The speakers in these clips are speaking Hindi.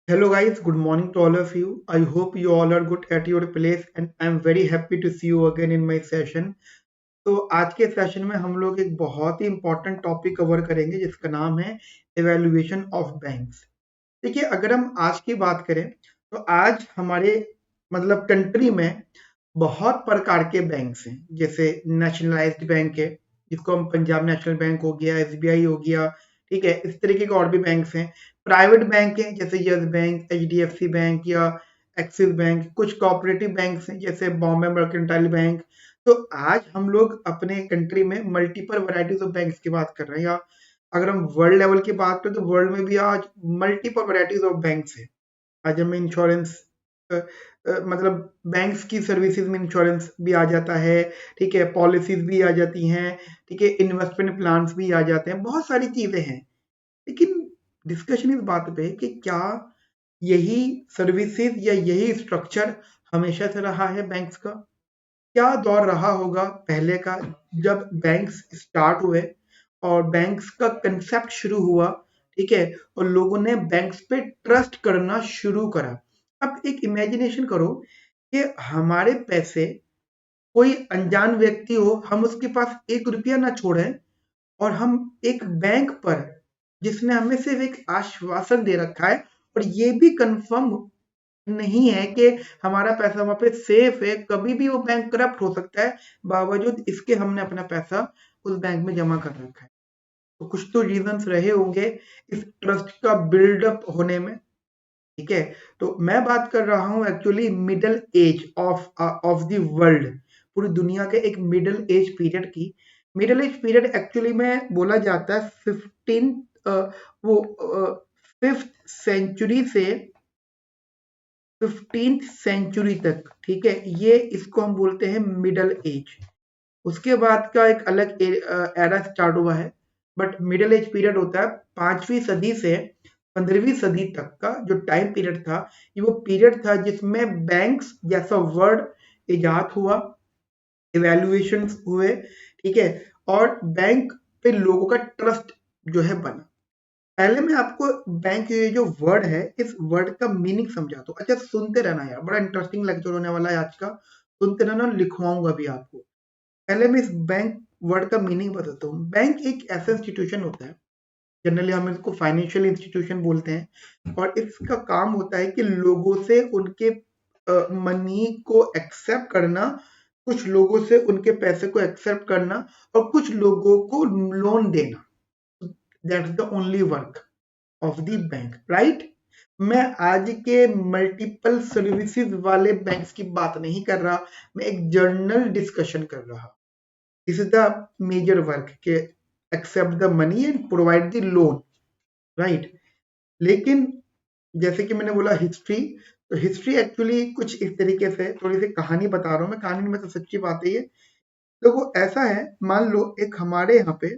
Hello guys, good morning to all of you. I hope you all are good at your place and I'm very happy to see you again in my session. तो आज के सेशन में हम लोग एक बहुत ही इम्पोर्टेंट टॉपिक कवर करेंगे जिसका नाम है इवैल्यूएशन ऑफ बैंक्स। देखिए, अगर हम आज की बात करें तो आज हमारे कंट्री में बहुत प्रकार के बैंक्स हैं। जैसे नेशनलाइज्ड बैंक है जिसको हम पंजाब नेशनल बैंक हो गया, एसबीआई हो गया, ठीक है। इस तरीके के और भी बैंक्स हैं। प्राइवेट बैंक हैं जैसे यस बैंक, एचडीएफसी बैंक या एक्सिस बैंक। कुछ कोऑपरेटिव बैंक्स हैं जैसे बॉम्बे मर्केंटाइल बैंक। तो आज हम लोग अपने कंट्री में मल्टीपल वैरायटीज ऑफ बैंक्स की बात कर रहे हैं, या अगर हम वर्ल्ड लेवल की बात करें तो वर्ल्ड में भी आज मल्टीपल वैरायटीज ऑफ बैंक्स है। आज हमें इंश्योरेंस बैंक्स की सर्विसेज में इंश्योरेंस भी आ जाता है, ठीक है। पॉलिसीज भी आ जाती हैं, ठीक है। इन्वेस्टमेंट प्लान्स भी आ जाते हैं, बहुत सारी चीजें हैं। लेकिन डिस्कशन इस बात पे है कि क्या यही सर्विसेज या यही स्ट्रक्चर हमेशा से रहा है बैंक्स का? क्या दौर रहा होगा पहले का जब बैंक्स स्टार्ट हुए और बैंक्स का कंसेप्ट शुरू हुआ, ठीक है, और लोगों ने बैंक्स पे ट्रस्ट करना शुरू करा। अब एक इमेजिनेशन करो कि हमारे पैसे कोई अनजान व्यक्ति हो, हम उसके पास 1 रुपया ना छोड़ें और हम एक बैंक पर जिसने हमें सिर्फ एक आश्वासन दे रखा है और ये भी कंफर्म नहीं है कि हमारा पैसा वहां पे सेफ है, कभी भी वो बैंक करप्ट हो सकता है, बावजूद इसके हमने अपना पैसा उस बैंक में जमा कर रखा है। तो कुछ तो रीजंस रहे होंगे इस ट्रस्ट का बिल्डअप होने में, ठीक है। तो मैं बात कर रहा हूं actually middle age of the world, पूरी दुनिया के एक मिडल एज पीरियड की। मिडल एज पीरियड एक्चुअली में बोला जाता है 15 वो 5th सेंचुरी से 15th सेंचुरी तक, ठीक है। ये इसको हम बोलते हैं मिडल एज। उसके बाद का एक अलग एरा स्टार्ट हुआ है। बट मिडिल एज पीरियड होता है 5वीं सदी से 15वीं सदी तक का जो टाइम पीरियड था। ये वो पीरियड था जिसमें बैंक्स जैसा वर्ड इजाद हुआ, इवैल्यूएशन हुए, ठीक है, और बैंक पे लोगों का ट्रस्ट जो है बना। पहले मैं आपको बैंक ये जो वर्ड है इस वर्ड का मीनिंग समझाता हूँ। अच्छा, सुनते रहना यार, बड़ा इंटरेस्टिंग लेक्चर होने वाला है आज का। सुनते रहना, लिखवाऊंगा भी आपको। पहले मैं इस बैंक वर्ड का मीनिंग बताता हूँ। बैंक एक ऐसा इंस्टीट्यूशन होता है, जनरली हम इसको फाइनेंशियल इंस्टीट्यूशन बोलते हैं, और इसका काम होता है कि लोगों से उनके मनी को एक्सेप्ट करना, कुछ लोगों से उनके पैसे को एक्सेप्ट करना और कुछ लोगों को लोन देना। That's the only work of the bank, right. मैं आज के मल्टीपल सर्विसेज वाले बैंक्स की बात नहीं कर रहा, मैं एक जर्नल डिस्कशन कर रहा। This is the major work के accept the money and provide the loan, right। लेकिन जैसे कि मैंने बोला हिस्ट्री, तो हिस्ट्री एक्चुअली कुछ इस तरीके से, थोड़ी सी कहानी बता रहा हूँ मैं। कहानी में तो सच्ची बात है ये। तो वो ऐसा है, मान लो एक हमारे यहाँ पे,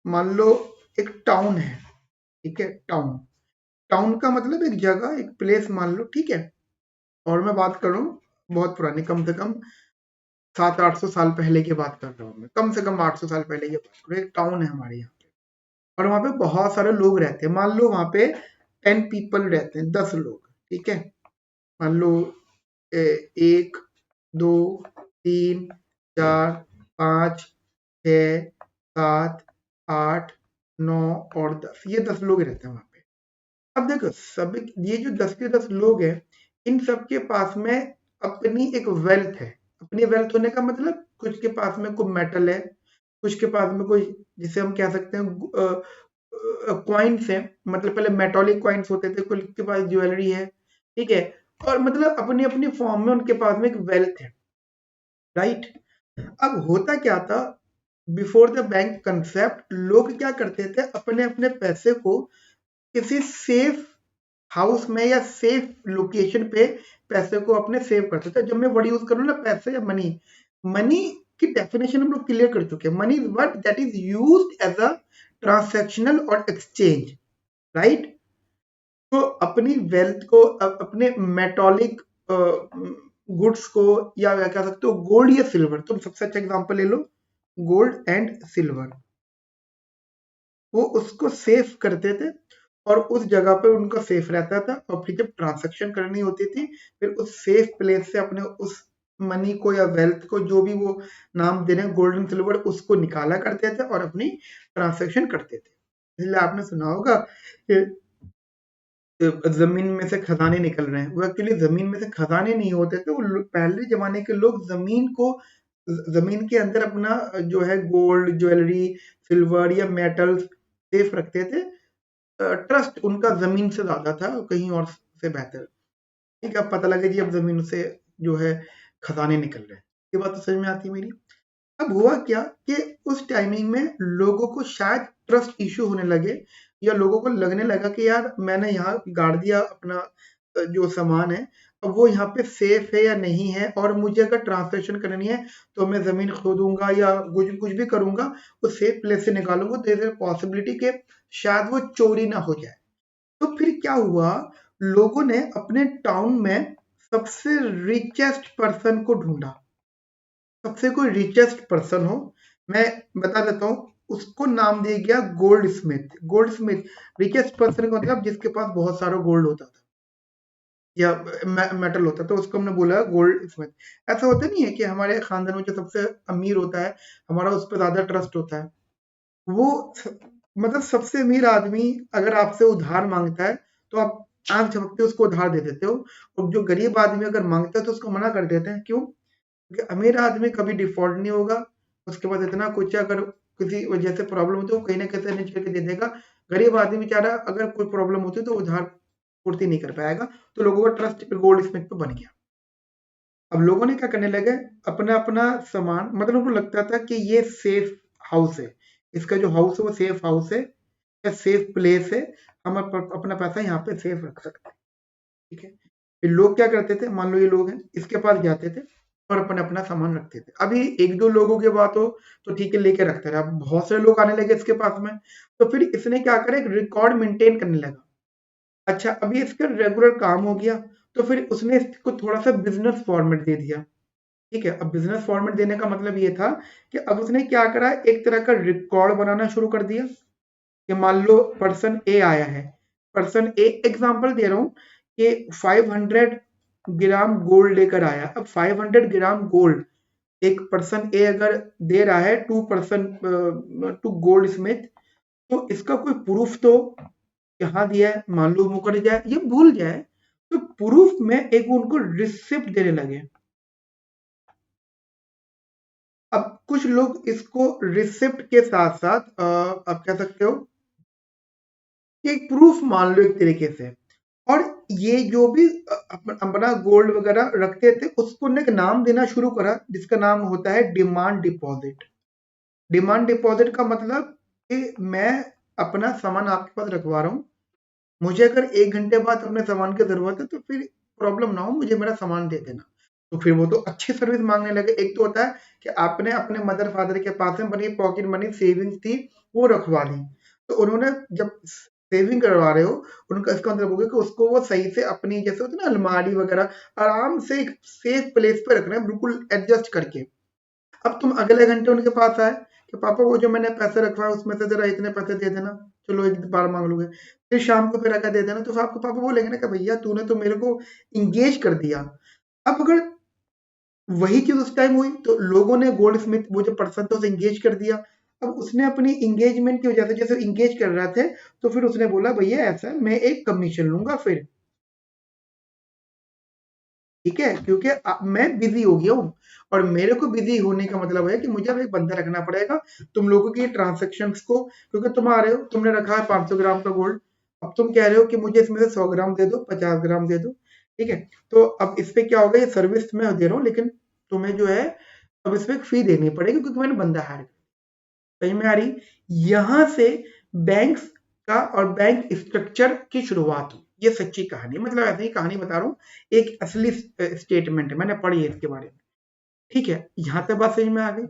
मान लो एक टाउन है, ठीक है। टाउन, टाउन का मतलब एक जगह, एक प्लेस मान लो, ठीक है। और मैं बात कर रहा हूँ बहुत पुरानी, कम से कम 700-800 साल पहले की बात कर रहा हूँ मैं, कम से कम 800 साल पहले की बात कर रहा हूँ। एक टाउन है हमारे यहाँ पे और वहां पे बहुत सारे लोग रहते हैं। मान लो वहां पे 10 पीपल रहते हैं, 10 लोग, ठीक है। मान लो 1, 2, 3, 4, 5, 6, 7, 8, 9 और 10, ये 10 लोग रहते हैं वहां पे। अब देखो, सब ये जो 10 के 10 लोग हैं, इन सबके पास में अपनी एक वेल्थ है। अपनी वेल्थ होने का मतलब, कुछ के पास में कोई मेटल है, कुछ के पास में कोई, जिसे हम कह सकते हैं कॉइन्स है। मतलब पहले मेटोलिक कॉइन्स होते थे, कुछ के पास ज्वेलरी है, ठीक है। और मतलब अपनी अपनी फॉर्म में उनके पास में एक वेल्थ है, राइट। अब होता क्या था, बिफोर द बैंक कंसेप्ट लोग क्या करते थे, अपने अपने पैसे को किसी सेफ हाउस में या सेफ लोकेशन पे पैसे को अपने सेव करते थे। जब मैं वर्ड यूज करूँ ना, पैसे या मनी, मनी की डेफिनेशन हम लोग क्लियर कर चुके हैं। Money is what that is used as a transactional और एक्सचेंज, राइट। तो अपनी वेल्थ को अपने मेटोलिक गुड्स को, या कह सकते हो गोल्ड या सिल्वर, तुम सबसे अच्छा एग्जांपल ले लो, गोल्ड एंड सिल्वर, वो उसको सेव करते थे और उस जगह पे उनका सेफ रहता था, और फिर जब ट्रांजैक्शन करनी होती थी फिर उस सेफ प्लेस से अपने उस मनी को या वेल्थ को, जो भी वो नाम दे रहे हैं गोल्डन सिल्वर, उसको निकाला करते थे और अपनी ट्रांजैक्शन करते थे। इसलिए आपने सुना होगा कि जमीन में से खजाने निकल रहे हैं। वो एक्चुअली जमीन में से खजाने नहीं होते थे, वो पहले जमाने के लोग जमीन के अंदर अपना जो है गोल्ड, ज्वेलरी, सिल्वर या मेटल्स सेफ रखते थे। ट्रस्ट उनका जमीन से ज्यादा था, कहीं और से बेहतर। ठीक है, अब पता लगे जी अब जमीन से जो है खजाने निकल रहे हैं, ये बात तो समझ में आती है मेरी। अब हुआ क्या कि उस टाइमिंग में लोगों को शायद ट्रस्ट इश्यू होने लगे, या लोगों को लगने लगा कि यार मैंने यहाँ गाड़ दिया अपना जो सामान है, अब वो यहाँ पे सेफ है या नहीं है, और मुझे अगर ट्रांसलेशन करनी है तो मैं जमीन खोदूंगा या कुछ कुछ भी करूंगा, वो सेफ प्लेस से निकालूंगा, तो देयर पॉसिबिलिटी के शायद वो चोरी ना हो जाए। तो फिर क्या हुआ, लोगों ने अपने टाउन में सबसे रिचेस्ट पर्सन को ढूंढा। सबसे कोई रिचेस्ट पर्सन हो, मैं बता देता हूँ, उसको नाम दिया गया gold Smith. Gold Smith richest person का मतलब जिसके पास बहुत सारा गोल्ड होता था या मेटल होता था, तो उसको हमने बोला गोल्ड स्मिथ। ऐसा होता नहीं है कि हमारे खानदान में जो सबसे अमीर होता है हमारा उस पर ज्यादा ट्रस्ट होता है, वो मतलब सबसे अमीर आदमी अगर आपसे उधार मांगता है तो आप आंख झपकते उसको उधार दे देते हो, और जो गरीब आदमी अगर मांगता है तो उसको मना कर देते हैं। क्यों? क्योंकि अमीर आदमी कभी डिफॉल्ट नहीं होगा, उसके पास इतना कुछ है, अगर किसी वजह से प्रॉब्लम होती है वो कहीं ना कहीं अरेंज करके दे देगा। गरीब आदमी बेचारा अगर कोई प्रॉब्लम होती है तो उधार पूर्ति नहीं कर पाएगा। तो लोगों का ट्रस्ट गोल्ड स्मिथ पे बन गया। अब लोगों ने क्या करने लगे, अपना अपना सामान, मतलब उनको लगता था कि ये सेफ हाउस है, इसका जो हाउस है वो सेफ हाउस है या सेफ प्लेस है, हम अपना पैसा यहाँ पे सेफ रख सकते हैं। ठीक है, फिर लोग क्या करते थे, मान लो ये लोग हैं, इसके पास जाते थे और अपना अपना सामान रखते थे। अभी एक दो लोगों की बात हो तो ठीक है, लेके रखते रहे। अब बहुत सारे लोग आने लगे इसके पास में, तो फिर इसने क्या करा, एक रिकॉर्ड मेंटेन करने लगा। अच्छा, अभी इसका रेगुलर काम हो गया, तो फिर उसने इसको थोड़ा सा बिजनेस फॉर्मेट दे दिया। ठीक है, अब बिजनेस फॉर्मेट देने का मतलब ये था कि अब उसने क्या करा, एक तरह का रिकॉर्ड बनाना शुरू कर दिया कि मान लो पर्सन ए आया है, पर्सन ए, एग्जांपल दे रहा हूं कि 500 ग्राम गोल्ड लेकर आया। अब 500 ग्राम गोल्ड एक पर्सन ए अगर दे रहा है टू गोल्ड स्मिथ, तो इसका कोई प्रूफ तो यहाँ दिया है, मान लो मुकर जाए, ये भूल जाए, तो प्रूफ में एक उनको रिसिप्ट देने लगे। अब कुछ लोग इसको रिसिप्ट के साथ साथ आप कह सकते हो कि एक प्रूफ मान लो एक तरीके से। और ये जो भी अपना गोल्ड वगैरह रखते थे उसको ने एक नाम देना शुरू करा, जिसका नाम होता है डिमांड डिपॉजिट। डिमांड डिपॉजिट का मतलब कि मैं अपना सामान आपके पास रखवा रहा हूँ, मुझे अगर 1 घंटे बाद अपने सामान की ज़रूरत है तो फिर प्रॉब्लम ना हो, मुझे मेरा सामान दे देना। तो फिर वो तो अच्छी सर्विस माँगने लगे। एक तो होता है कि आपने अपने मदर-फादर के पास में बनी पॉकेट मनी सेविंग्स थी, वो रखवा दी। तो उन्होंने जब सेविंग करवा रहे हो, उनका इसका मतलब हो गया कि उसको वो सही से अपनी, जैसे होता है ना अलमारी वगैरह, आराम से एक सेफ प्लेस पे रख रहे हैं, बिल्कुल एडजस्ट करके। अब तुम अगले घंटे उनके पास आए कि पापा वो जो मैंने पैसे रखवाए उसमें से जरा इतने पैसे दे देना, चलो एक बार मांग लोगे, फिर शाम को फिर आकर दे देना, तो आपके पापा बोलेंगे ना कि भैया तूने तो मेरे को इंगेज कर दिया। अब अगर वही चीज उस टाइम हुई तो लोगों ने गोल्ड स्मिथ, वो जो पर्सन था, उसे इंगेज कर दिया। अब उसने अपनी इंगेजमेंट की वजह से, जैसे इंगेज कर रहे थे, तो फिर उसने बोला भैया ऐसा मैं एक कमीशन लूंगा फिर। ठीक है, क्योंकि मैं बिजी हो गया हूँ, और मेरे को बिजी होने का मतलब है कि मुझे अब एक बंदा रखना पड़ेगा तुम लोगों की ट्रांजेक्शन को, क्योंकि तुम आ रहे हो, तुमने रखा है 500 ग्राम का गोल्ड, अब तुम कह रहे हो कि मुझे इसमें से 100 ग्राम दे दो, 50 ग्राम दे दो। ठीक है, तो अब इस पे क्या होगा, ये सर्विस मैं दे रहा हूँ, लेकिन तुम्हें जो है अब इस पे एक फी देनी पड़ेगी क्योंकि मैंने बंदा हायर किया। समझ में आ रही? यहाँ से बैंक्स का और बैंक स्ट्रक्चर की शुरुआत हुई। ये सच्ची कहानी, मतलब ऐसे ही कहानी बता रहा हूँ, एक असली स्टेटमेंट है, मैंने पढ़ी है इसके बारे में। ठीक है, यहाँ तक बात समझ में आ गई।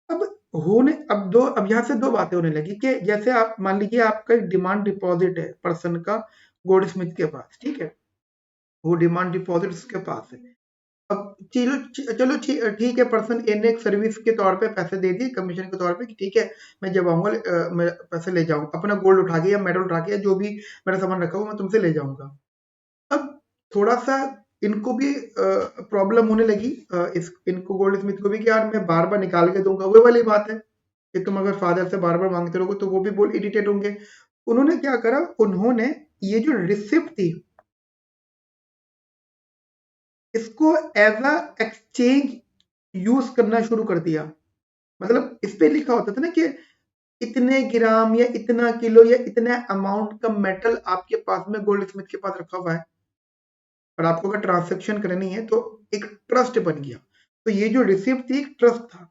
अब अब यहाँ से दो बातें होने लगी कि जैसे आप मान लीजिए आपका एक डिमांड डिपॉजिट है पर्सन का गोल्ड स्मिथ के पास। ठीक है, वो डिमांड डिपॉजिट उसके पास है। अब चलो ठीक है, पर्सन ए ने एक सर्विस के तौर पे पैसे दे दिए कमीशन के तौर पे कि ठीक है मैं जब आऊंगा मैं पैसे ले जाऊंगा, अपना गोल्ड उठा के या मेडल उठा के या जो भी मेरा सामान रखा हुआ मैं तुमसे ले जाऊंगा। अब थोड़ा सा इनको भी प्रॉब्लम होने लगी, इनको गोल्ड स्मिथ को भी कि यार मैं बार बार निकाल के दूंगा, वो वाली बात है कि तुम अगर फादर से बार बार मांगते रहोगे तो वो भी बोल इरिटेट होंगे। उन्होंने क्या करा, उन्होंने ये जो रिसिप्ट थी इसको एज अ एक्सचेंज यूज करना शुरू कर दिया। मतलब इस पे लिखा होता था ना कि इतने ग्राम या इतना किलो या इतने अमाउंट का मेटल आपके पास में गोल्ड स्मिथ के पास रखा हुआ है और आपको अगर ट्रांसेक्शन करनी है तो एक ट्रस्ट बन गया। तो ये जो रिसिप्ट थी एक ट्रस्ट था।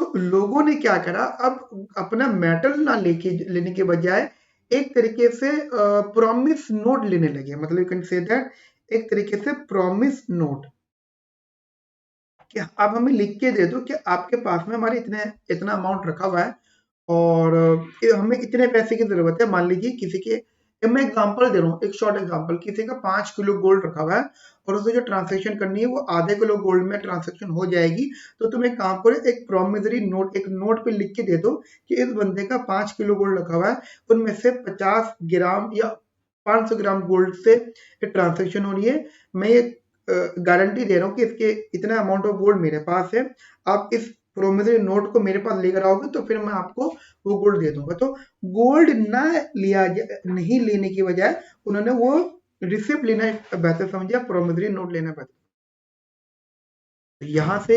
तो लोगों ने क्या करा, अब अपना मेटल ना लेने के बजाय एक तरीके से प्रॉमिस नोट लेने लगे। मतलब यू कैन से दैट एक तरीके से प्रॉमिस नोट कि आप हमें लिख के दे दो कि आपके पास में हमारे इतना अमाउंट रखा हुआ है और हमें इतने पैसे की जरूरत है। मान लीजिए किसी के, मैं एग्जांपल दे रहा हूँ, एक शॉर्ट एग्जांपल, किसी का 5 किलो गोल्ड रखा हुआ है और उसे जो ट्रांजैक्शन करनी है वो आधे किलो गोल्ड में ट्रांजैक्शन हो जाएगी। तो तुम एक काम करो, एक प्रोमिसरी नोट एक नोट पे लिख के दे दो कि इस बंदे का 5 किलो गोल्ड रखा हुआ है, उनमें से 50 ग्राम या 500 ग्राम गोल्ड से ट्रांजैक्शन हो रही है। मैं ये गारंटी दे रहा हूँ कि इसके इतना अमाउंट ऑफ गोल्ड मेरे पास है, आप इस प्रोमिसरी नोट को मेरे पास लेकर आओगे तो फिर मैं आपको वो गोल्ड दे दूंगा। तो गोल्ड ना नहीं लेने की बजाय उन्होंने वो रिसिप्ट लेना बेहतर समझा, प्रोमिसरी नोट लेना बेहतर। यहाँ से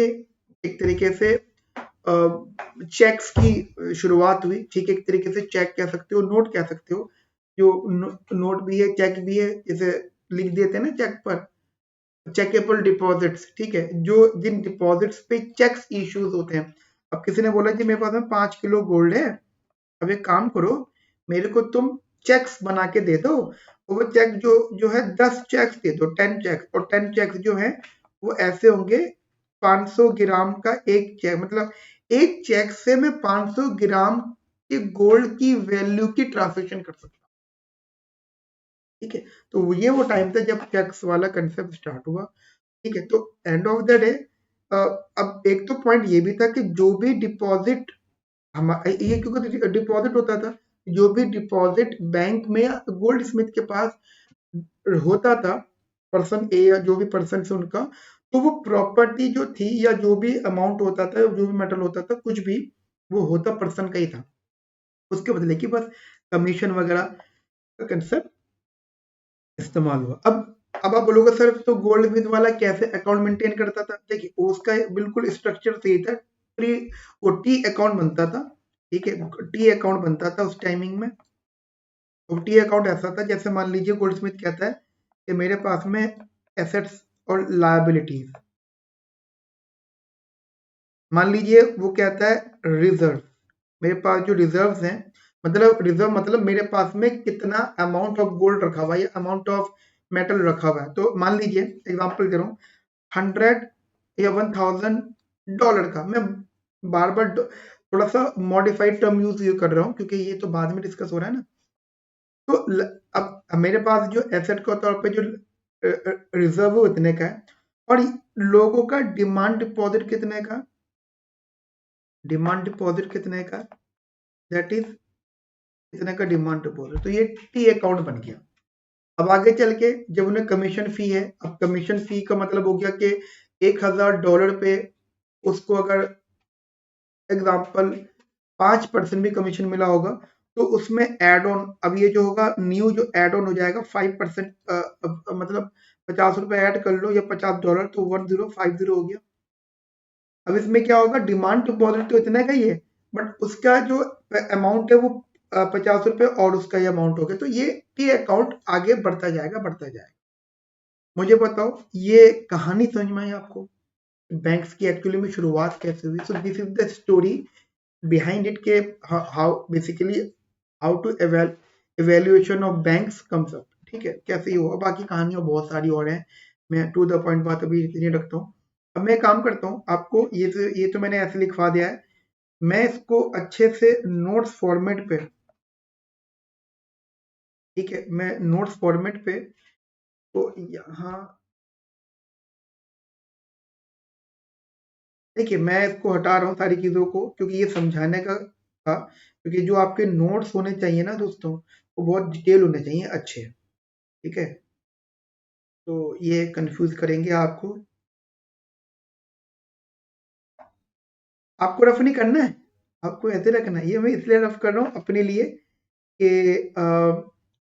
एक तरीके से चेक्स की शुरुआत हुई। ठीक है, एक तरीके से चेक कह सकते हो, नोट कह सकते हो, जो नोट भी है चेक भी है, जैसे लिख देते हैं ना चेक पर, चेकेबल डिपॉजिट्स। ठीक है, जो जिन डिपॉजिट्स पे चेक्स इश्यूज होते हैं। अब किसी ने बोला कि मेरे पास में 5 किलो गोल्ड है, अब एक काम करो, मेरे को तुम चेक्स बना के दे दो, वो चेक जो जो है 10 चेक्स दे दो, 10 चेक्स, और 10 चेक्स जो है वो ऐसे होंगे 500 ग्राम का एक चेक। मतलब एक चेक से मैं 500 ग्राम के गोल्ड की वैल्यू की ट्रांसैक्शन कर सकता हूँ। ठीक है, तो ये वो टाइम था जब चेक्स वाला कंसेप्ट स्टार्ट हुआ। ठीक है, तो एंड ऑफ द डे अब एक तो पॉइंट ये भी था कि जो भी डिपॉजिट ये क्योंकि डिपॉजिट होता था, जो भी डिपॉजिट बैंक में या गोल्ड स्मिथ के पास होता था, पर्सन ए या जो भी पर्सन से उनका, तो वो प्रॉपर्टी जो थी या जो भी अमाउंट होता था, जो भी मेटल होता था, कुछ भी वो होता पर्सन का ही था। उसके बदले की बस कमीशन वगैरह का कंसेप्ट इस्तेमाल हुआ। अब आप बोलोगे सर तो गोल्ड स्मिथ वाला कैसे अकाउंट मेंटेन करता था? देखिए उसका बिल्कुल स्ट्रक्चर सही था। प्री वो टी अकाउंट बनता था। ठीक है, टी अकाउंट बनता था उस टाइमिंग में। और टी अकाउंट ऐसा था जैसे मान लीजिए गोल्ड स्मिथ कहता है कि मेरे पास में एसेट्स और लायबिलिटीज, मान लीजिए वो कहता है रिजर्व, मेरे पास जो रिजर्व्स हैं, मतलब रिजर्व मतलब मेरे पास में कितना अमाउंट ऑफ गोल्ड रखा हुआ है या अमाउंट ऑफ मेटल रखा हुआ है। तो मान लीजिए एग्जांपल दे रहा हूँ, 100 या $1000 का, मैं बार बार थोड़ा सा मॉडिफाइड टर्म यूज कर रहा हूँ क्योंकि ये तो बाद में डिस्कस हो रहा है ना। तो अब मेरे पास जो एसेट के तौर पे जो रिजर्व वो इतने का है, और लोगों का डिमांड डिपॉजिट कितने का, डिमांड डिपॉजिट कितने का, दैट इज इतने का डिमांड डिपॉजिट। तो ये टी अकाउंट बन गया। अब आगे चल के जब उन्हें कमीशन फी है, अब कमीशन फी का मतलब हो गया कि $1000 पे उसको अगर एग्जाम्पल 5% भी कमीशन मिला होगा तो उसमें एड ऑन, अब ये जो होगा न्यू जो एड ऑन हो जाएगा 5%, मतलब ₹50 ऐड कर लो या $50, तो 1050 हो गया। अब इसमें क्या होगा, डिमांड डिपॉजिट तो इतना का ही है, बट उसका जो अमाउंट है वो ₹50 और उसका ये अमाउंट हो गया। तो ये टी अकाउंट आगे बढ़ता जाएगा बढ़ता जाएगा। मुझे बताओ ये कहानी समझ में आई आपको, बैंक्स की एक्चुअली में शुरुआत कैसे हुई? So this is the story behind it के how basically how to evaluation of banks comes up। ठीक है, कैसे ही हुआ, बाकी कहानियां बहुत सारी और हैं, मैं टू द पॉइंट बात अभी नहीं रखता हूँ। अब मैं काम करता हूँ, आपको ये तो मैंने ऐसे लिखवा दिया है, मैं इसको अच्छे से नोट्स फॉर्मेट पे, ठीक है, मैं नोट्स फॉर्मेट पे तो यहाँ देखिए मैं इसको हटा रहा हूँ सारी चीज़ों को, क्योंकि ये समझाने का था, क्योंकि जो आपके नोट्स होने चाहिए ना दोस्तों, वो बहुत डिटेल होने चाहिए, अच्छे। ठीक है, तो ये कंफ्यूज करेंगे आपको। आपको रफ नहीं करना है, आपको ऐसे रखना है। ये मैं इसलिए रफ कर रहा हूँ अपने लिए कि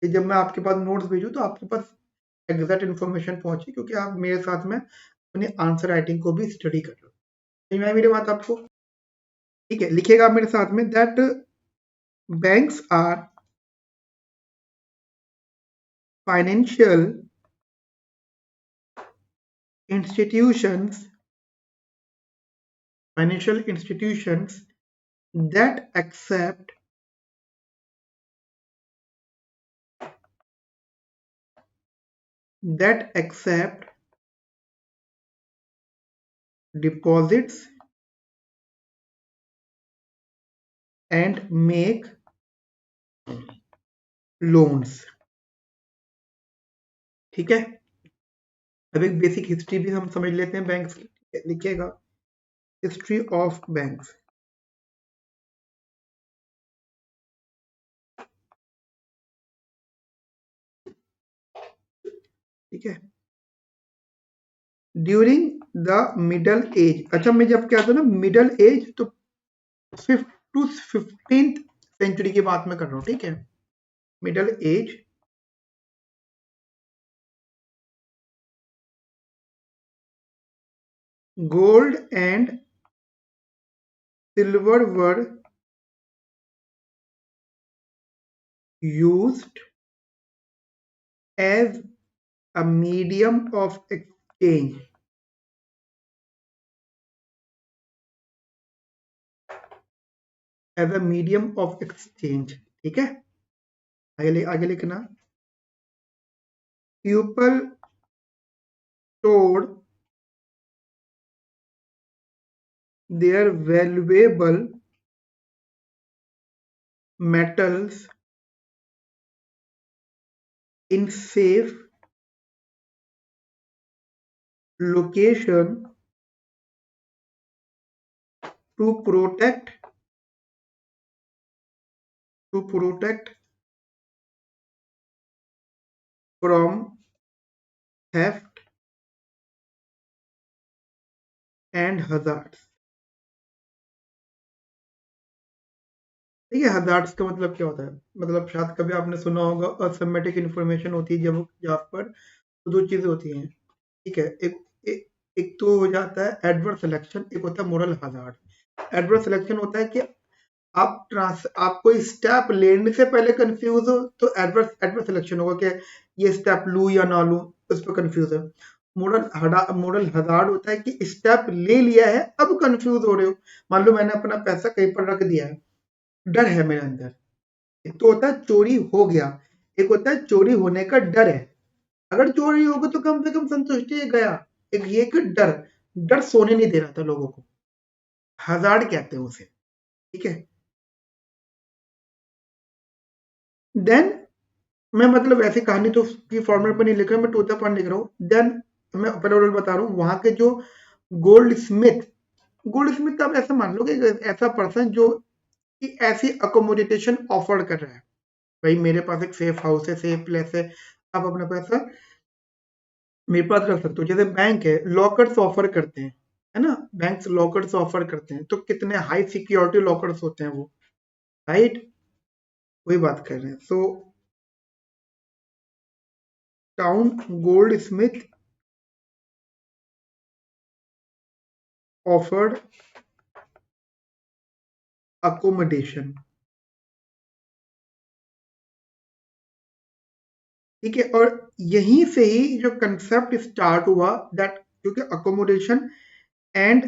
कि जब मैं आपके पास नोट्स भेजूँ तो आपके पास एग्जैक्ट इन्फॉर्मेशन पहुंचे, क्योंकि आप मेरे साथ में अपनी आंसर राइटिंग को भी स्टडी कर रहे हो। समझ में आई मेरी बात आपको? ठीक है, लिखिएगा आप मेरे साथ में, that banks are financial institutions financial institutions that accept deposits and make loans। ठीक है, अब एक बेसिक हिस्ट्री भी हम समझ लेते हैं बैंक्स की। लिखिएगा, हिस्ट्री ऑफ बैंक्स। ठीक है, ड्यूरिंग द मिडल एज। अच्छा, मैं जब कहता हूँ ना मिडल एज, तो 5th to 15th सेंचुरी की बात में कर रहा हूँ। ठीक है, middle age, gold and silver were used as a medium of exchange। as a medium of exchange। ठीक है, आगे लिखना, people stored their valuable metals in safe location to protect from theft and hazards। ठीक है, हजार्ड्स का मतलब क्या होता है? मतलब शायद कभी आपने सुना होगा, असमेटिक इंफॉर्मेशन होती है जब जहाँ पर तो दो चीजें होती हैं। ठीक है, एक तो हो जाता है एडवर्स सिलेक्शन, एक होता है मोरल हजार्ड। एडवर्स सिलेक्शन होता है कि आप कोई स्टेप लेने से पहले कंफ्यूज हो, तो एडवर्स सिलेक्शन होगा कि ये स्टेप लूं या ना लूं, उस पर कंफ्यूज है। मोरल हजार्ड होता है कि स्टेप ले लिया है, अब कंफ्यूज हो रहे हो। मान लो मैंने अपना पैसा कहीं पर रख दिया है, डर है मेरे अंदर। एक तो होता है चोरी हो गया, एक होता है चोरी होने का डर है। अगर चोरी होगी तो कम से कम संतुष्टि गया। एक ये कि डर डर सोने नहीं दे रहा था लोगों को, हजार्ड कहते हैं उसे। ठीक है, देन मैं मतलब ऐसी कहानी तो की फॉर्मेट पर नहीं लिख रहा, मैं टू द पॉइंट लिख रहा हूँ। देन मैं अपना रोल बता रहा हूँ, वहां के जो गोल्ड स्मिथ गोल्ड स्मिथ का, आप ऐसा मान लो कि ऐसा पर्सन जो कि ऐसी अकोमोडेशन ऑफर कर रहा है। भाई मेरे पास एक सेफ हाउस है, सेफ प्लेस है, आप अपना पैसा मेरे पास रख सकते हो। जैसे बैंक है, लॉकर्स ऑफर करते हैं, है ना, बैंक लॉकर्स ऑफर करते हैं, तो कितने हाई सिक्योरिटी लॉकर्स होते हैं वो, राइट? वही बात कर रहे हैं। So town goldsmith offered accommodation. ठीक है, और यहीं से ही जो कंसेप्ट स्टार्ट हुआ, दैट क्योंकि accommodation and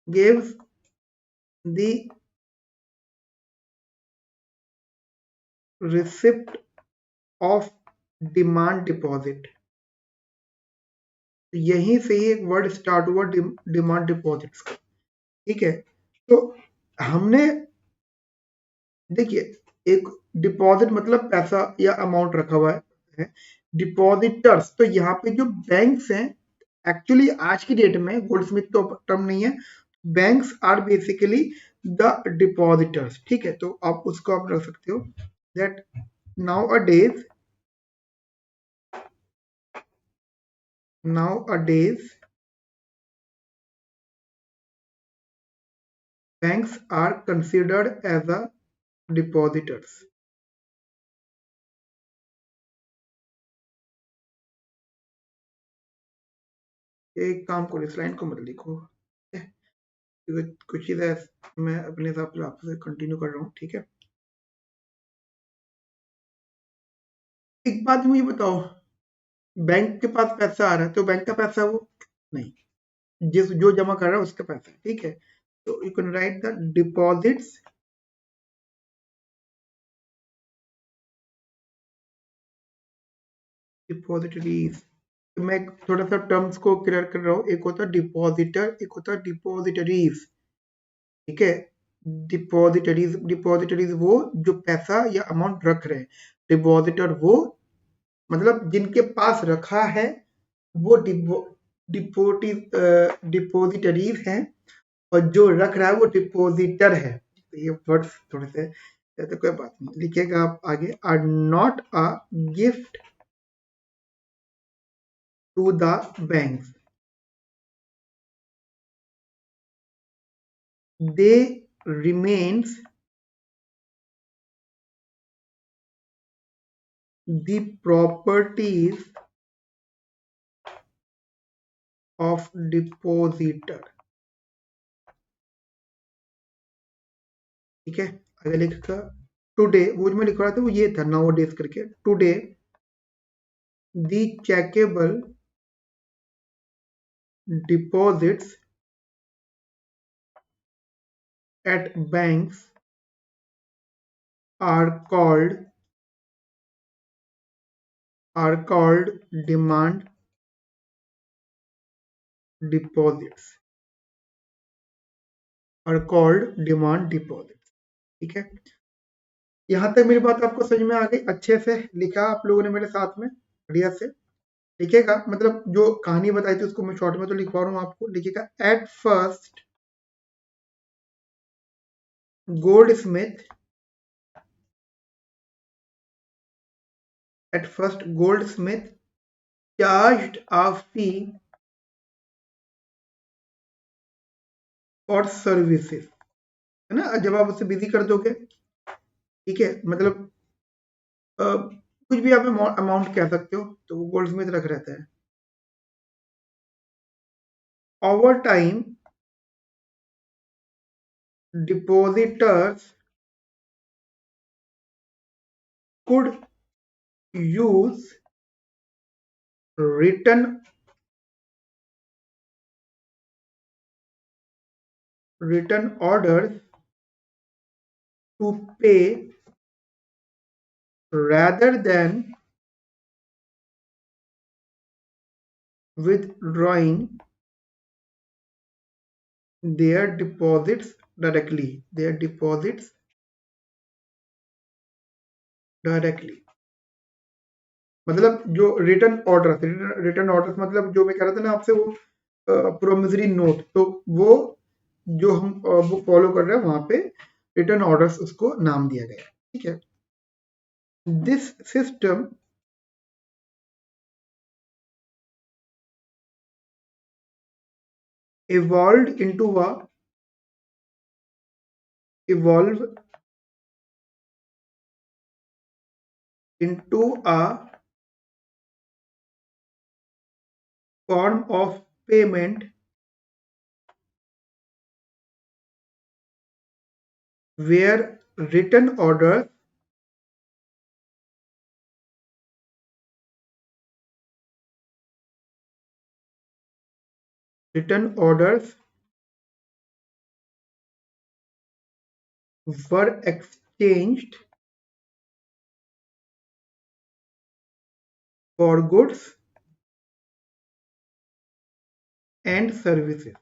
gives the receipt of demand deposit. यहीं से ही एक वर्ड स्टार्ट हुआ, डिमांड डिपॉजिट्स का। ठीक है, तो हमने देखिए, एक डिपॉजिट मतलब पैसा या अमाउंट रखा हुआ है। डिपॉजिटर्स, तो यहाँ पे जो बैंक्स हैं, एक्चुअली आज की डेट में गोल्ड स्मिथ तो टर्म नहीं है, banks are basically the depositors, ठीक है, तो आप उसको आप रख सकते हो that nowadays banks are considered as a depositors. एक काम करो, इस लाइन को मत लिखो, ठीक है, क्योंकि कुछ चीजें मैं अपने हिसाब से आपसे कंटिन्यू कर रहा हूँ, ठीक है। एक बात मुझे बताओ, बैंक के पास पैसा आ रहा है तो बैंक का पैसा वो नहीं, जिस जो जमा कर रहा है उसका पैसा है, ठीक है, तो you can write the deposits depositories. मैं थोड़ा सा टर्म्स को क्लियर कर रहा हूँ, एक होता है डिपॉजिटर, एक होता है डिपॉजिटरीज, ठीक है। डिपॉजिटरीज वो जो पैसा या अमाउंट रख रहे हैं, डिपॉजिटर वो मतलब जिनके पास रखा है वो डिपोजिटरीज हैं, और जो रख रहा है वो डिपोजिटर है। तो ये वर्ड्स थोड़े से, तो कोई बात नहीं, लिखिएगा आप आगे, are not a gift to the bank, they remains the properties of depositor, ठीक है। आगे लिखा टुडे, वो जो मैं लिख रहा था वो ये था नाउ डेज करके, today the checkable deposits at banks are called demand deposits, ठीक है। यहां तक मेरी बात आपको समझ में आ गई, अच्छे से लिखा आप लोगों ने मेरे साथ में, बढ़िया से लिखेगा, मतलब जो कहानी बताई थी उसको मैं शॉर्ट में तो लिखवा रहा हूँ आपको, लिखिएगा Goldsmith at first goldsmith charged a fee for services, है ना, जब आप उसे बिजी कर दोगे, ठीक है, मतलब कुछ भी आप अमाउंट कह सकते हो, तो वो गोल्डस्मिथ रख रहता है। Over time depositors could use written orders to pay rather than withdrawing their deposits directly, मतलब जो रिटर्न ऑर्डर मतलब जो मैं कह रहा था ना आपसे, वो प्रोमिसरी नोट, तो वो जो हम वो फॉलो कर रहे हैं वहां पे रिटर्न ऑर्डर्स उसको नाम दिया गया, ठीक है। This system evolved into a form of payment where written orders were exchanged for goods and services,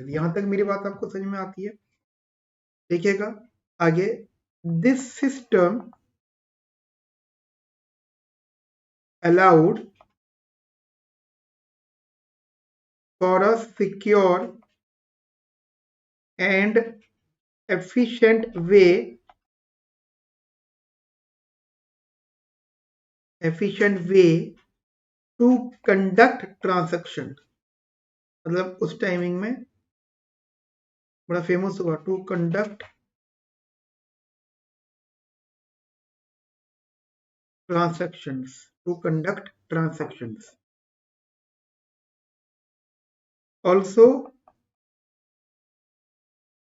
यहां तक मेरी बात आपको समझ में आती है, देखिएगा आगे, this system allowed for a secure and efficient way to conduct transaction। मतलब उस टाइमिंग में बड़ा फेमस हुआ, to conduct transactions, also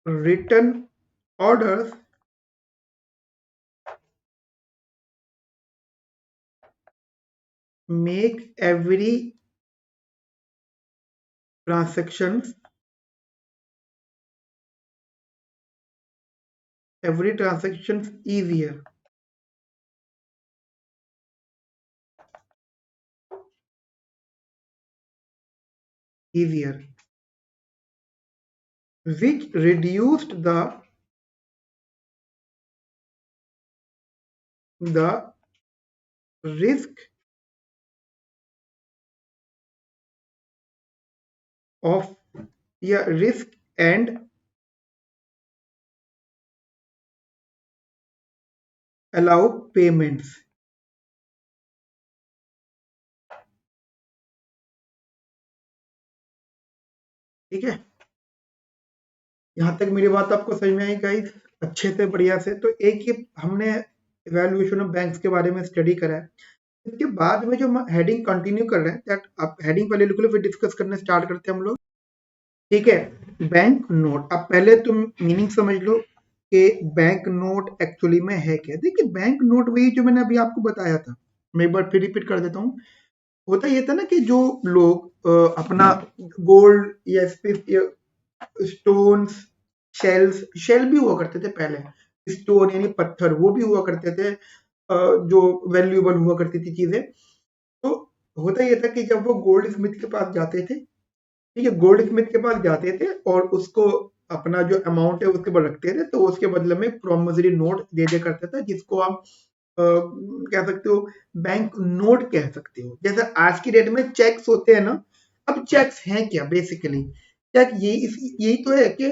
written orders make transactions every transactions easier, which reduced the risk of risk and allow payments। ठीक है, यहां तक मेरी बात आपको समझ में आई गाइस? अच्छे से, बढ़िया से। तो एक ये हमने इवैल्यूएशन ऑफ बैंक्स के बारे में स्टडी करा है। इसके बाद में जो हेडिंग कंटिन्यू कर रहे हैं, दैट आप हेडिंग पहले लिख लो, फिर डिस्कस करने स्टार्ट करते हैं हम लोग। ठीक है, बैंक नोट। अब पहले तुम मीनिंग समझ लो कि बैंक नोट एक्चुअली में है क्या। देखिए, बैंक नोट वही जो मैंने अभी आपको बताया था, मैं एक बार फिर रिपीट कर देता हूँ। होता ये था ना कि जो लोग अपना गोल्ड या स्टोन्स, शेल भी हुआ करते थे पहले, स्टोन यानी पत्थर, वो भी हुआ करते थे, जो वैल्यूएबल हुआ करती थी चीजें। तो होता ये था कि जब वो गोल्ड स्मिथ के पास जाते थे, ठीक है, गोल्ड स्मिथ के पास जाते थे और उसको अपना जो अमाउंट है उसके ऊपर रखते थे, तो उसके बदले में प्रोमिसरी नोट दे दिया करता था, जिसको आप कह सकते हो बैंक नोट कह सकते हो। जैसे आज की डेट में चेक्स होते हैं ना। अब चेक्स हैं क्या बेसिकली? चेक यही तो है कि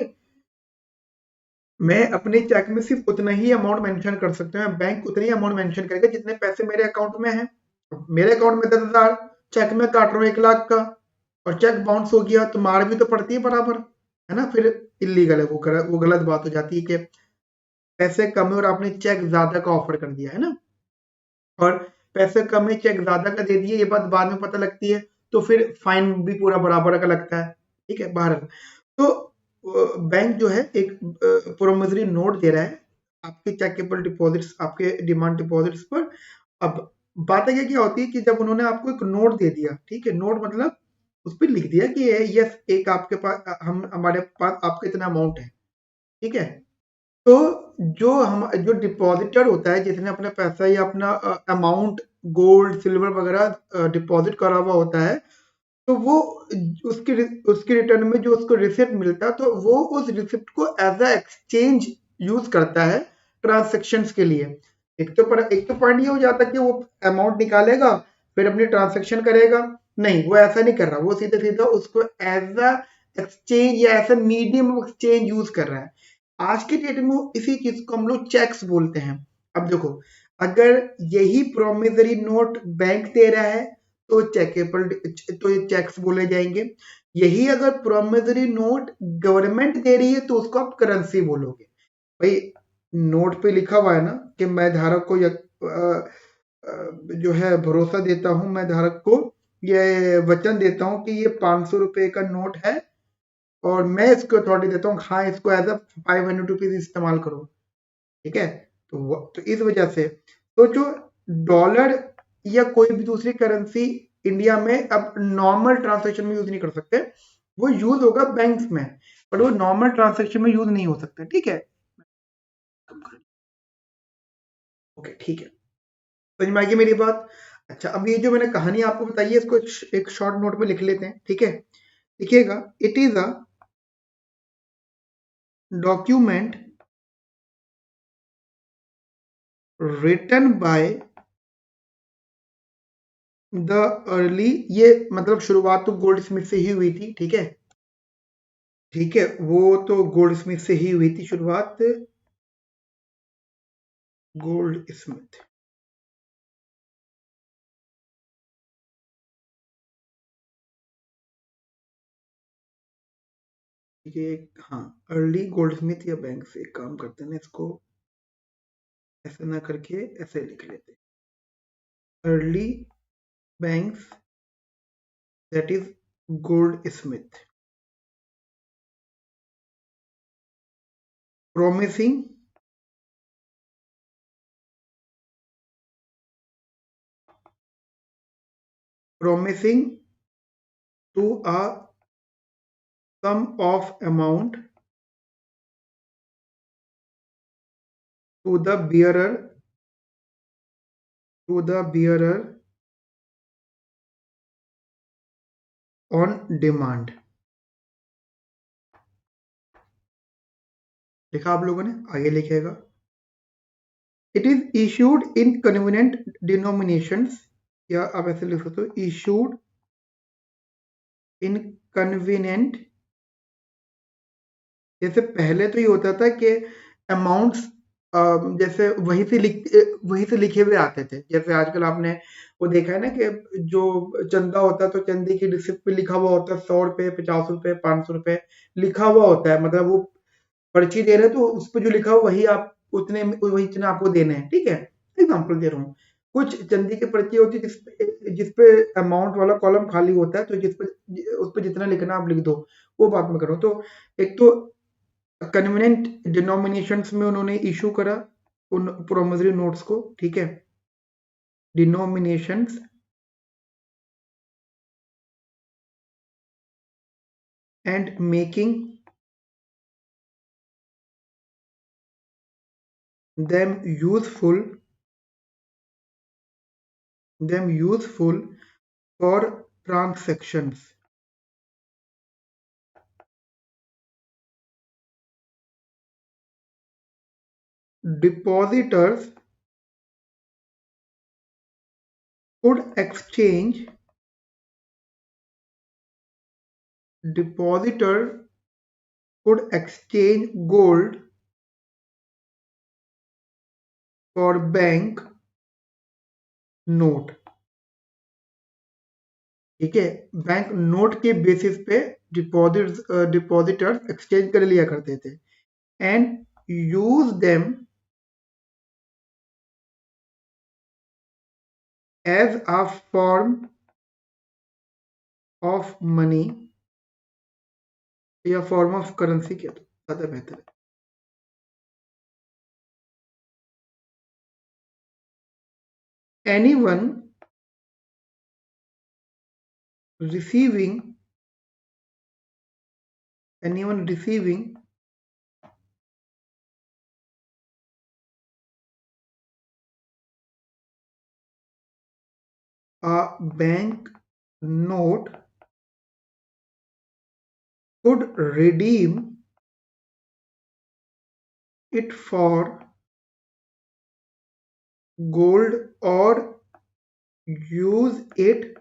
मैं अपने चेक में सिर्फ उतना ही अमाउंट मेंशन कर सकता हूँ, बैंक उतनी अमाउंट मेंशन करेगा जितने पैसे मेरे अकाउंट में है। मेरे अकाउंट में 10,000, चेक में काट रहा हूँ 1 लाख का, और चेक बाउंस हो गया तो मार भी तो पड़ती है बराबर, है ना? फिर इलीगल है, वो गलत बात हो जाती है कि पैसे कम है और आपने चेक ज्यादा का ऑफर कर दिया, है ना? और पैसे कम है, चेक ज्यादा का दे दिए, ये बात बाद में पता लगती है, तो फिर फाइन भी पूरा बराबर का लगता है। ठीक है, बाहर। तो बैंक जो है एक प्रोमिसरी नोट दे रहा है आपके चेकेबल डिपॉजिट्स, आपके डिमांड डिपॉजिट्स पर। अब बात है क्या होती है कि जब उन्होंने आपको एक नोट दे दिया, ठीक है, नोट मतलब उस पर लिख दिया कि यस, एक आपके पास, हम हमारे पास आपका इतना अमाउंट है, ठीक है। तो जो डिपॉजिटर होता है, जिसने अपना पैसा या अपना अमाउंट गोल्ड सिल्वर वगैरह डिपॉजिट करा हुआ होता है, तो वो उसके रिटर्न में जो उसको रिसिप्ट मिलता है, तो वो उस रिसिप्ट को एज अ एक्सचेंज यूज करता है ट्रांसेक्शंस के लिए। एक तो पॉइंट ये हो जाता है कि वो अमाउंट निकालेगा फिर अपनी ट्रांसेक्शन करेगा। नहीं, वो ऐसा नहीं कर रहा, वो सीधे सीधा उसको एज अ एक्सचेंज या as a medium of exchange use कर रहा है। आज के डेट में इसी चीज को हम लोग चेक्स बोलते हैं। अब देखो, अगर यही प्रोमिसरी नोट बैंक दे रहा है तो चेकेबल, तो ये चेक्स बोले जाएंगे। यही अगर प्रोमिसरी नोट गवर्नमेंट दे रही है तो उसको आप करेंसी बोलोगे। भाई, नोट पे लिखा हुआ है ना कि मैं धारक को जो है भरोसा देता हूं, मैं धारक को ये वचन देता हूं कि ये 500 रुपए का नोट है और मैं इसको अथॉरिटी देता हूँ, हाँ, इसको एज अ 500 रुपीज इस्तेमाल करो। ठीक है, तो इस वजह से तो जो डॉलर या कोई भी दूसरी करेंसी इंडिया में अब नॉर्मल ट्रांसैक्शन में यूज नहीं कर सकते, वो यूज होगा बैंक्स में, पर वो नॉर्मल ट्रांसैक्शन में यूज नहीं हो सकता। ठीक है, ओके, ठीक है, समझ में आ गई मेरी बात? अच्छा, अब ये जो मैंने कहानी आपको बताई है, इसको एक शॉर्ट नोट में लिख लेते हैं। ठीक है, लिखिएगा, it is a document written by the early, ये मतलब शुरुआत तो गोल्ड स्मिथ से ही हुई थी, ठीक है, ठीक है, वो तो गोल्ड स्मिथ से ही हुई थी शुरुआत, गोल्ड स्मिथ। ये हाँ, अर्ली गोल्ड स्मिथ या बैंक से एक काम करते हैं ना, इसको ऐसे ना करके ऐसे लिख लेते हैं, early banks that is gold Smith, promising promising to a sum of amount to the bearer on demand। लिखा आप लोगों ने, आगे लिखेगा, it is issued in convenient denominations, या आप ऐसे लिख सकते हो, इशूड इन कन्वीनियंट। जैसे पहले तो ये होता था कि अमाउंट्स जैसे वहीं से लिखे हुए आते थे, जैसे आजकल आपने वो देखा है ना कि जो चंदा होता है तो चंदे की रिसिप्ट पे लिखा हुआ होता है 100 रुपए, 50 रुपए, 500 रुपए लिखा हुआ होता है, मतलब वो पर्ची दे रहे हैं तो उस पर जो लिखा हुआ वही आप उतने वही इतना आपको देने हैं, ठीक है, एग्जाम्पल दे रहा हूँ। कुछ चंदी की पर्ची होती है जिसपे अमाउंट वाला कॉलम खाली होता है, तो उस पर जितना लिखना आप लिख दो, वो बात मैं कर रहा हूँ। तो एक तो कन्वीनियंट डिनोमिनेशंस में उन्होंने इशू करा उन प्रोमिसरी नोट्स को, ठीक है, denominations and making them useful for transactions। Depositors could exchange gold for bank note, ठीक है, बैंक नोट के बेसिस पे डिपॉजिटर्स एक्सचेंज कर लिया करते थे, and use them as a form of money या फॉर्म ऑफ करेंसी के, तो ज्यादा बेहतर है। Anyone receiving a bank note could redeem it for gold or use it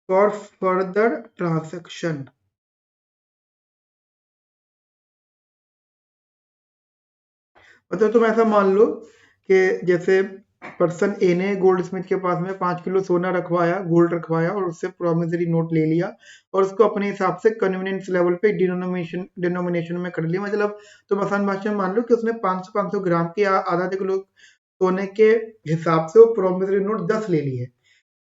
for further transaction। मतलब तुम ऐसा मान लो कि जैसे पर्सन ए ने गोल्ड स्मिथ के पास में 5 किलो सोना रखवाया, गोल्ड रखवाया, और उससे प्रोमिसरी नोट ले लिया और उसको अपने हिसाब से कन्वीनियंस लेवल पे डिनोमिनेशन में कर लिया। मतलब तुम आसान भाषा में मान लो कि उसने 500 ग्राम के आधा किलो सोने के हिसाब से वो प्रोमिसरी नोट 10 ले लिए।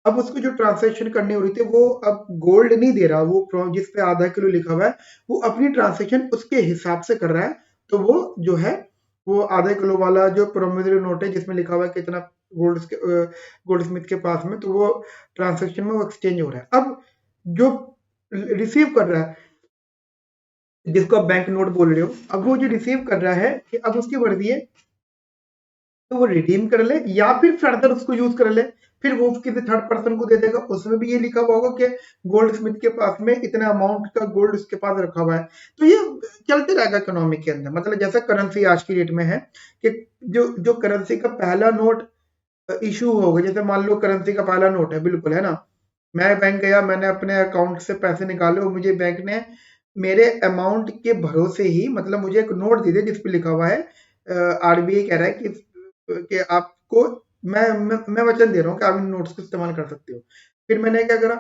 अब उसको जो ट्रांसैक्शन करनी हो रही थी वो अब गोल्ड नहीं दे रहा, वो जिस पे आधा किलो लिखा हुआ है वो अपनी ट्रांसैक्शन उसके हिसाब से कर रहा है। तो वो जो है वो आधा किलो वाला जो प्रोमिसरी नोट है जिसमें लिखा हुआ है कितना गोल्ड स्मिथ के पास में, तो वो ट्रांसैक्शन में वो एक्सचेंज हो रहा है। अब जो रिसीव कर रहा है, जिसको आप बैंक नोट बोल रहे हो, अब वो जो रिसीव कर रहा है कि अब उसकी वर्दी है तो वो रिडीम कर ले या फिर फर्दर उसको यूज कर ले, फिर वो किसी थर्ड पर्सन को दे देगा, उसमें भी ये लिखा हुआ होगा कि गोल्ड स्मिथ के पास में इतना अमाउंट का गोल्ड उसके पास रखा हुआ है। तो ये चलते रहेगा इकोनॉमी के अंदर, मतलब जैसा करेंसी आज की डेट में है कि जो जो करेंसी का पहला नोट इशू हो गए, जैसे मान लो करेंसी का पहला नोट है, बिल्कुल है ना, मैं बैंक गया, मैंने अपने अकाउंट से पैसे निकाले और मुझे बैंक ने मेरे अमाउंट के भरोसे ही मतलब मुझे एक नोट दे दिया जिस पे लिखा हुआ है आरबीआई कह रहा है कि आपको मैं वचन दे रहा हूँ कि आप इन नोट्स का इस्तेमाल कर सकते हो। फिर मैंने क्या करा,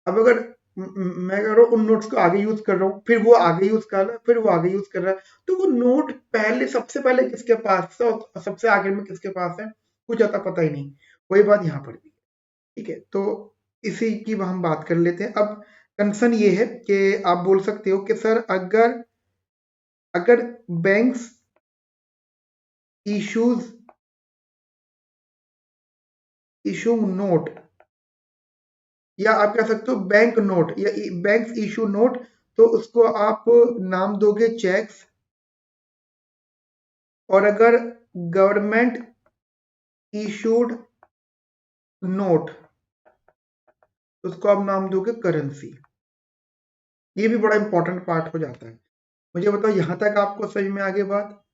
अब अगर मैं कह रहा हूँ उन नोट्स को आगे यूज कर रहा हूँ, फिर वो आगे यूज कर रहा है, फिर वो आगे यूज कर रहा है, तो वो नोट पहले सबसे पहले किसके पास था और सबसे आखिर में किसके पास है, कुछ आता पता ही नहीं। वही बात यहाँ पर भी, ठीक है। तो इसी की हम बात कर लेते हैं। अब कंसर्न ये है कि आप बोल सकते हो कि सर अगर अगर बैंक्स इश्यूज इशू नोट, या आप कह सकते हो बैंक नोट या बैंक इशू नोट, तो उसको आप नाम दोगे चेक्स, और अगर गवर्नमेंट इशूड नोट उसको आप नाम दोगे करेंसी। ये भी बड़ा इंपॉर्टेंट पार्ट हो जाता है। मुझे बताओ यहाँ तक आपको समझ में आ गई बात,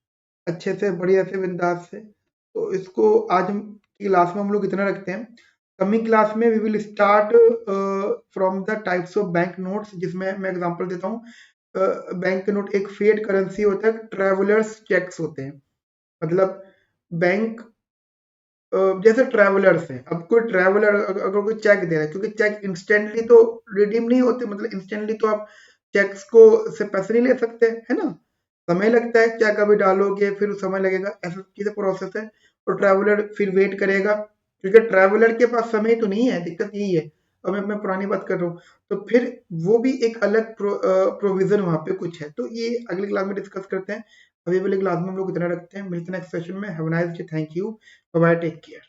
अच्छे से बढ़िया से बिंदास से। तो इसको आज हम क्लास में हम लोग इतना रखते हैं। कमिंग क्लास में we will start from the types of bank notes, जिसमें मैं एग्जांपल देता हूँ। बैंक नोट एक फिएट करेंसी होता है, ट्रेवलर्स चेक्स होते हैं, मतलब बैंक जैसे ट्रैवलर्स हैं, अब कोई ट्रैवलर अगर कोई चेक दे रहा है, क्योंकि चेक इंस्टेंटली तो रिडीम नहीं होते, मतलब इंस्टेंटली तो आप चेक्स को से पैसे नहीं ले सकते, है ना, समय लगता है, चेक अभी डालोगे फिर समय लगेगा, ऐसा चीजें प्रोसेस है। और ट्रैवलर फिर वेट करेगा, क्योंकि ट्रैवलर के पास समय तो नहीं है, दिक्कत यही है। अब मैं पुरानी बात कर रहा हूँ, तो फिर वो भी एक अलग प्रोविजन वहां पे कुछ है, तो ये अगली क्लास में डिस्कस करते हैं। अभी वाली क्लास में हम लोग इतना रखते हैं, मिलते हैं नेक्स्ट सेशन में। Have a nice day, thank you, bye bye, take care.